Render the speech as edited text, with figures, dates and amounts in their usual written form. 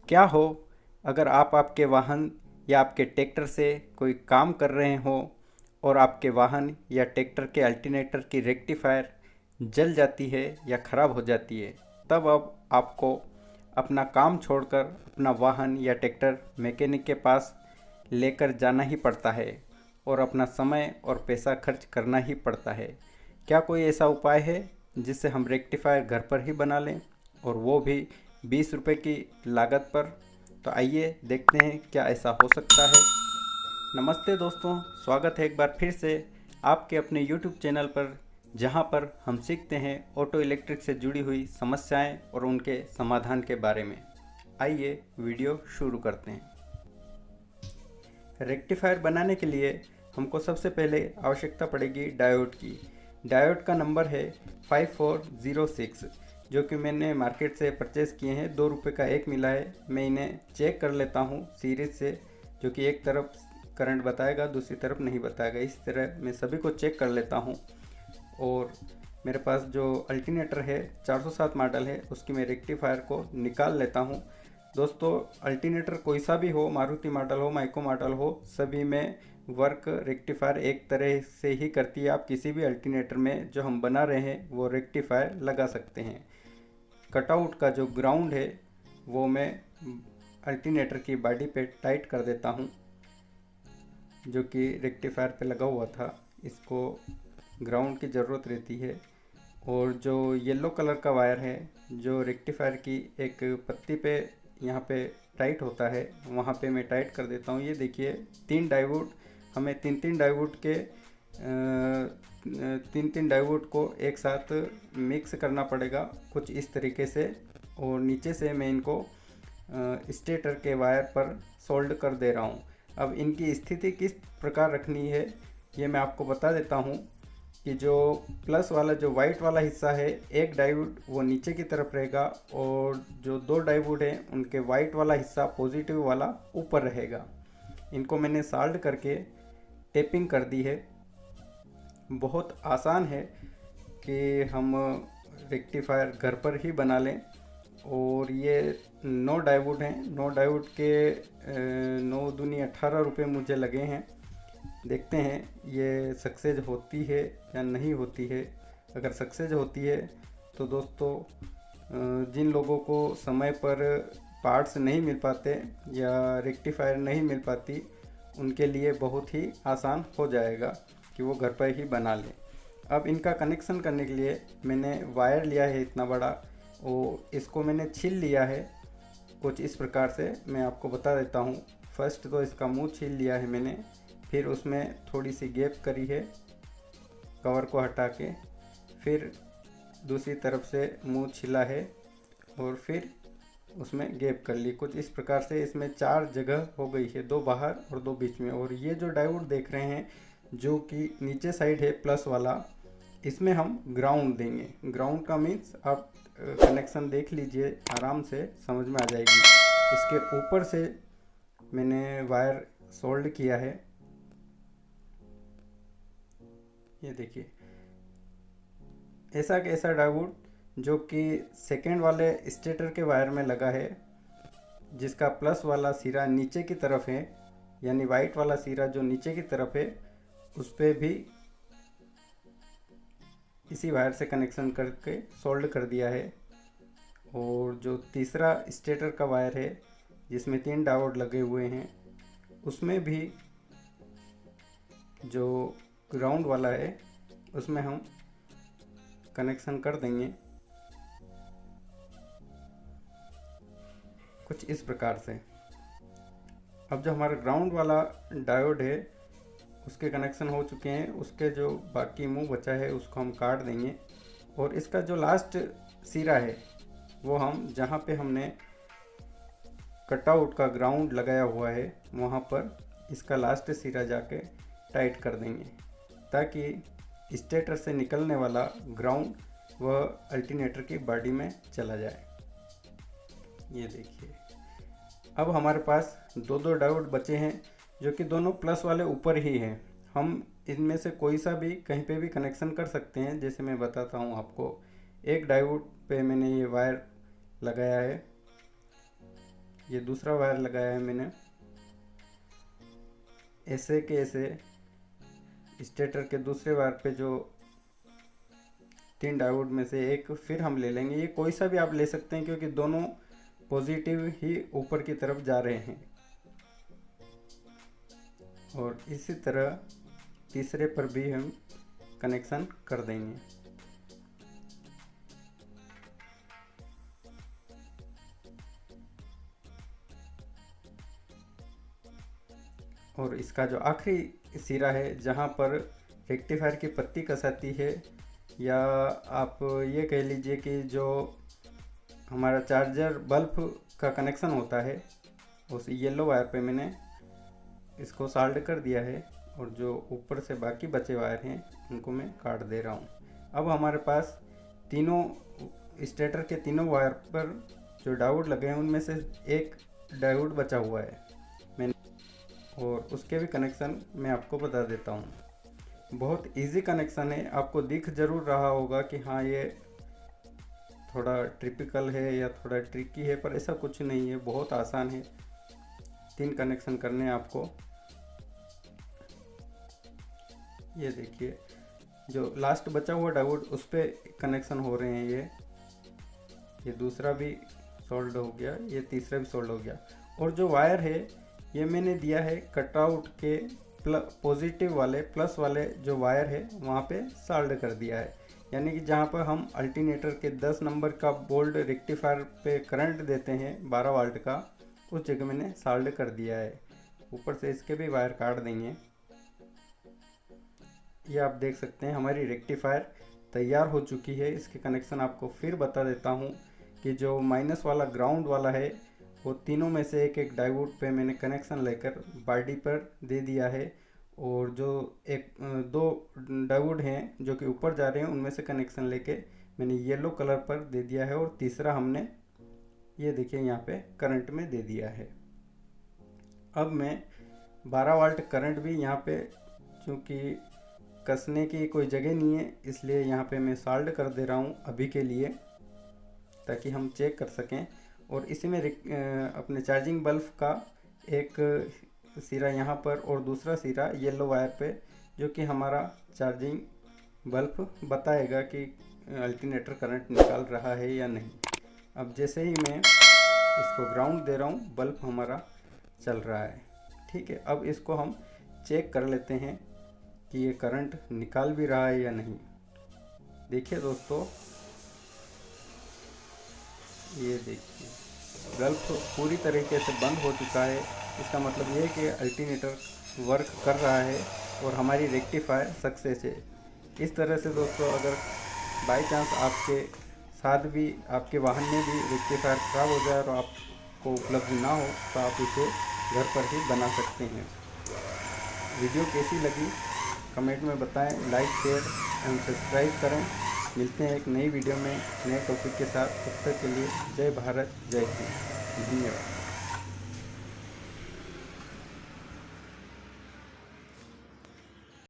क्या हो अगर आप आपके वाहन या आपके ट्रैक्टर से कोई काम कर रहे हो और आपके वाहन या ट्रैक्टर के अल्टरनेटर की रेक्टिफायर जल जाती है या ख़राब हो जाती है। तब अब आपको अपना काम छोड़कर अपना वाहन या ट्रैक्टर मैकेनिक के पास लेकर जाना ही पड़ता है और अपना समय और पैसा खर्च करना ही पड़ता है। क्या कोई ऐसा उपाय है जिससे हम रेक्टिफायर घर पर ही बना लें, और वो भी 20 रुपए की लागत पर? तो आइए देखते हैं क्या ऐसा हो सकता है। नमस्ते दोस्तों, स्वागत है एक बार फिर से आपके अपने YouTube चैनल पर, जहां पर हम सीखते हैं ऑटो इलेक्ट्रिक से जुड़ी हुई समस्याएं और उनके समाधान के बारे में। आइए वीडियो शुरू करते हैं। रेक्टिफायर बनाने के लिए हमको सबसे पहले आवश्यकता पड़ेगी डायोड की। डायोड का नंबर है 5406, जो कि मैंने मार्केट से परचेज़ किए हैं। 2 रुपये का एक मिला है। मैं इन्हें चेक कर लेता हूँ सीरीज से, जो कि एक तरफ करंट बताएगा, दूसरी तरफ नहीं बताएगा। इस तरह मैं सभी को चेक कर लेता हूँ। और मेरे पास जो अल्टरनेटर है 407 मॉडल है, उसकी मैं रेक्टिफायर को निकाल लेता हूँ। दोस्तों, अल्टरनेटर कोई सा भी हो, मारुति मॉडल हो, माइको मॉडल हो, सभी में वर्क रेक्टिफायर एक तरह से ही करती है। आप किसी भी अल्टरनेटर में जो हम बना रहे हैं वो रेक्टिफायर लगा सकते हैं। कटआउट का जो ग्राउंड है वो मैं अल्टरनेटर की बॉडी पे टाइट कर देता हूँ, जो कि रेक्टिफायर पे लगा हुआ था। इसको ग्राउंड की ज़रूरत रहती है। और जो येलो कलर का वायर है, जो रेक्टिफायर की एक पत्ती पे यहाँ पे टाइट होता है, वहाँ पे मैं टाइट कर देता हूँ। ये देखिए, 3 डायोड, हमें तीन तीन डायोड को एक साथ मिक्स करना पड़ेगा कुछ इस तरीके से। और नीचे से मैं इनको स्टेटर के वायर पर सोल्ड कर दे रहा हूँ। अब इनकी स्थिति किस प्रकार रखनी है ये मैं आपको बता देता हूँ। कि जो प्लस वाला, जो वाइट वाला हिस्सा है, एक डायोड वो नीचे की तरफ रहेगा, और जो 2 डायोड हैं उनके वाइट वाला हिस्सा, पॉजिटिव वाला, ऊपर रहेगा। इनको मैंने साल्ड करके टेपिंग कर दी है। बहुत आसान है कि हम रेक्टिफायर घर पर ही बना लें। और ये 9 डायोड हैं। 9 डायोड के 9 दूनी 18 रुपये मुझे लगे हैं। देखते हैं ये सक्सेस होती है या नहीं होती है। अगर सक्सेस होती है तो दोस्तों, जिन लोगों को समय पर पार्ट्स नहीं मिल पाते या रेक्टिफायर नहीं मिल पाती, उनके लिए बहुत ही आसान हो जाएगा कि वो घर पर ही बना लें। अब इनका कनेक्शन करने के लिए मैंने वायर लिया है इतना बड़ा, और इसको मैंने छील लिया है कुछ इस प्रकार से। मैं आपको बता देता हूँ। फर्स्ट तो इसका मुंह छील लिया है मैंने, फिर उसमें थोड़ी सी गैप करी है कवर को हटा के, फिर दूसरी तरफ से मुंह छिला है, और फिर उसमें गैप कर ली कुछ इस प्रकार से। इसमें 4 जगह हो गई है, 2 बाहर और 2 बीच में। और ये जो डायोड देख रहे हैं, जो कि नीचे साइड है प्लस वाला, इसमें हम ग्राउंड देंगे। ग्राउंड का मीन्स आप कनेक्शन देख लीजिए, आराम से समझ में आ जाएगी। इसके ऊपर से मैंने वायर सोल्ड किया है। ये देखिए, ऐसा कैसा डायोड जो कि सेकेंड वाले स्टेटर के वायर में लगा है, जिसका प्लस वाला सिरा नीचे की तरफ है, यानी वाइट वाला सिरा जो नीचे की तरफ है, उस पर भी इसी वायर से कनेक्शन करके सोल्ड कर दिया है। और जो तीसरा स्टेटर का वायर है, जिसमें 3 डायोड लगे हुए हैं, उसमें भी जो ग्राउंड वाला है उसमें हम कनेक्शन कर देंगे कुछ इस प्रकार से। अब जो हमारा ग्राउंड वाला डायोड है उसके कनेक्शन हो चुके हैं। उसके जो बाकी मुंह बचा है उसको हम काट देंगे। और इसका जो लास्ट सिरा है वो हम, जहाँ पे हमने कटआउट का ग्राउंड लगाया हुआ है, वहाँ पर इसका लास्ट सिरा जाके टाइट कर देंगे, ताकि स्टेटर से निकलने वाला ग्राउंड वह अल्टरनेटर की बॉडी में चला जाए। ये देखिए, अब हमारे पास 2 डायोड बचे हैं, जो कि दोनों प्लस वाले ऊपर ही हैं। हम इनमें से कोई सा भी कहीं पे भी कनेक्शन कर सकते हैं, जैसे मैं बताता हूँ आपको। एक डायोड पे मैंने ये वायर लगाया है, ये दूसरा वायर लगाया है मैंने। ऐसे के ऐसे स्टेटर के दूसरे वायर पे जो 3 डायोड में से एक फिर हम ले लेंगे। ये कोई सा भी आप ले सकते हैं क्योंकि दोनों पॉजिटिव ही ऊपर की तरफ जा रहे हैं। और इसी तरह तीसरे पर भी हम कनेक्शन कर देंगे। और इसका जो आखिरी सिरा है जहाँ पर रेक्टिफायर की पत्ती कसाती है, या आप ये कह लीजिए कि जो हमारा चार्जर बल्ब का कनेक्शन होता है, उस येलो वायर पे मैंने इसको साल्ड कर दिया है। और जो ऊपर से बाकी बचे वायर हैं उनको मैं काट दे रहा हूँ। अब हमारे पास तीनों स्टेटर के तीनों वायर पर जो डायोड लगे हैं उनमें से एक डायोड बचा हुआ है मैंने, और उसके भी कनेक्शन मैं आपको बता देता हूँ। बहुत इजी कनेक्शन है। आपको दिख ज़रूर रहा होगा कि हाँ ये थोड़ा ट्रिपिकल है या थोड़ा ट्रिकी है, पर ऐसा कुछ नहीं है, बहुत आसान है। 3 कनेक्शन करने हैं आपको। ये देखिए जो लास्ट बचा हुआ डायोड उस पर कनेक्शन हो रहे हैं। ये दूसरा भी सोल्ड हो गया, ये तीसरा भी सोल्ड हो गया। और जो वायर है ये मैंने दिया है कटआउट के पॉजिटिव वाले प्लस वाले जो वायर है वहाँ पे साल्ड कर दिया है। यानी कि जहाँ पर हम अल्टरनेटर के 10 नंबर का बोल्ड रेक्टिफायर पे करंट देते हैं 12 वाल्ट का, उस जगह मैंने साल्ड कर दिया है। ऊपर से इसके भी वायर काट देंगे। ये आप देख सकते हैं हमारी रेक्टिफायर तैयार हो चुकी है। इसके कनेक्शन आपको फिर बता देता हूँ कि जो माइनस वाला ग्राउंड वाला है वो तीनों में से एक एक डायोड पे मैंने कनेक्शन लेकर बॉडी पर दे दिया है। और जो 2 डायोड हैं जो कि ऊपर जा रहे हैं उनमें से कनेक्शन लेके मैंने येलो कलर पर दे दिया है। और तीसरा हमने ये देखिए यहाँ पे करंट में दे दिया है। अब मैं 12 वाल्ट करंट भी यहाँ पे, चूँकि कसने की कोई जगह नहीं है इसलिए यहाँ पे मैं साल्ड कर दे रहा हूँ अभी के लिए, ताकि हम चेक कर सकें। और इसी में अपने चार्जिंग बल्ब का एक सिरा यहाँ पर और दूसरा सिरा येलो वायर पे, जो कि हमारा चार्जिंग बल्ब बताएगा कि अल्टरनेटर करंट निकाल रहा है या नहीं। अब जैसे ही मैं इसको ग्राउंड दे रहा हूँ बल्ब हमारा चल रहा है। ठीक है, अब इसको हम चेक कर लेते हैं कि ये करंट निकाल भी रहा है या नहीं। देखिए दोस्तों, ये देखिए बल्ब पूरी तरीके से बंद हो चुका है। इसका मतलब ये है कि अल्टरनेटर वर्क कर रहा है और हमारी रेक्टिफायर सक्सेस है। इस तरह से दोस्तों अगर बाय चांस आपके साथ भी आपके वाहन में भी रेक्टिफायर ख़राब हो जाए और आपको उपलब्ध ना हो तो आप इसे घर पर ही बना सकते हैं। वीडियो कैसी लगी कमेंट में बताएं, लाइक शेयर एंड सब्सक्राइब करें। मिलते हैं एक नई वीडियो में नए टॉपिक के साथ। तब तक के लिए जय भारत, जय हिंद, धन्यवाद।